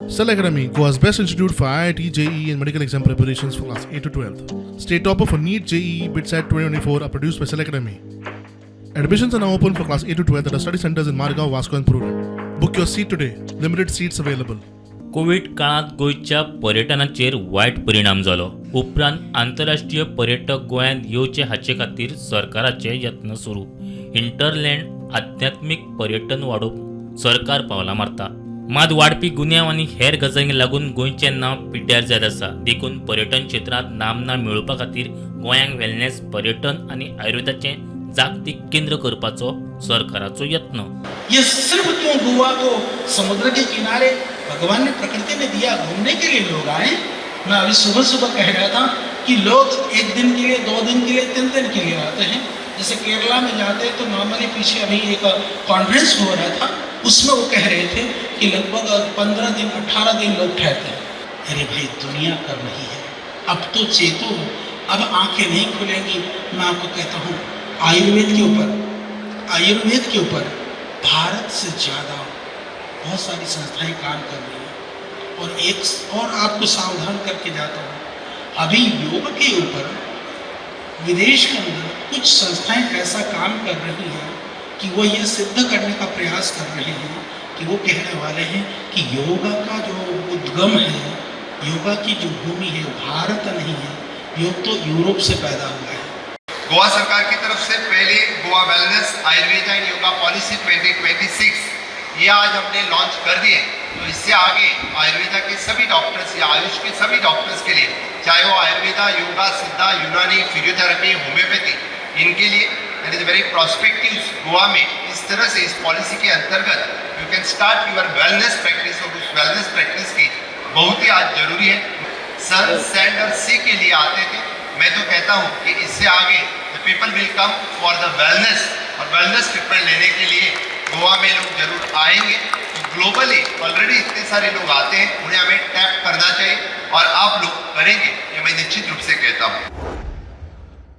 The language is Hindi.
Cell Academy, Goa's best institute for IIT, JEE and medical exam preparations for class 8 to 12th. State topper for NEET, JEE, BITSAT 2024 are produced by Cell Academy. Admissions are now open for class 8 to 12th at our study centers in Margao, Vasco and Purur. Book your seat today. Limited seats available. Covid काळात गोंयच्या पर्यटनाचेर वायट परिणाम जालो. उपरांत आंतरराष्ट्रीय पर्यटक गोंयांत येवचे हाचे खातीर सरकाराचे यत्न सुरू. इंटरलँड आध्यात्मिक पर्यटन वाडोवप सरकार पावलां मारता. मात वाडपी गुन्यांव आनी हेर गजालींक लागून गोंयचें नांव पिड्ड्यार जायत आसा. देखून पर्यटन क्षेत्रांत नामना मेळोवपा खातीर गोंयांक वेलनेस पर्यटन आनी आयुर्वेदाचें जागतीक केंद्र करपाचो सरकाराचो यत्न. ये सिर्फ क्यों गोवा को समुद्र के किनारे भगवान ने प्रकृति ने दिया घूमने के लिए लोग आए. मैं अभी सुबह सुबह कह रहा था कि लोग एक दिन के लिए, 2 दिन के लिए, 3 दिन के लिए आते हैं. जैसे केरला में जाते हैं तो नॉर्मली पीछे अभी एक कॉन्फ्रेंस हो रहा था, उसमें वो कह रहे थे कि लगभग 15 दिन 18 दिन लोग ठहरते हैं. अरे भाई, दुनिया कर रही है, अब तो चेतो, अब आंखें नहीं खुलेंगी. मैं आपको कहता हूँ आयुर्वेद के ऊपर भारत से ज़्यादा बहुत सारी संस्थाएं काम कर रही हैं. और आपको सावधान करके जाता हूँ, अभी योग के ऊपर विदेश के अंदर कुछ संस्थाएं ऐसा काम कर रही हैं कि वो ये सिद्ध करने का प्रयास कर रहे हैं कि वो कहने वाले हैं कि योगा का जो उद्गम है, योगा की जो भूमि है भारत नहीं है, योग तो यूरोप से पैदा हुआ है. गोवा सरकार की तरफ से पहले Goa wellness Ayurveda and yoga policy 2026 ये आज हमने लॉन्च कर दिए. तो इससे आगे आयुर्वेदा के सभी डॉक्टर्स या आयुष के सभी डॉक्टर्स के लिए, चाहे वो आयुर्वेदा, योगा, सिद्धा, यूनानी, फिजियोथेरेपी, होम्योपैथी, इनके लिए and is very prospective. Goa में इस तरह से इस पॉलिसी के अंतर्गत you can start your wellness practice. और उस वेलनेस प्रैक्टिस की बहुत ही आज जरूरी है. सन, सैंड और सी के लिए आते थे. मैं तो कहता हूँ कि इससे आगे the people will come for the wellness, और वेलनेस ट्रीटमेंट लेने के लिए गोवा में लोग जरूर आएंगे. तो ग्लोबली ऑलरेडी इतने सारे लोग आते हैं, उन्हें हमें टैप करना चाहिए और आप लोग करेंगे, ये मैं निश्चित रूप से कहता हूँ.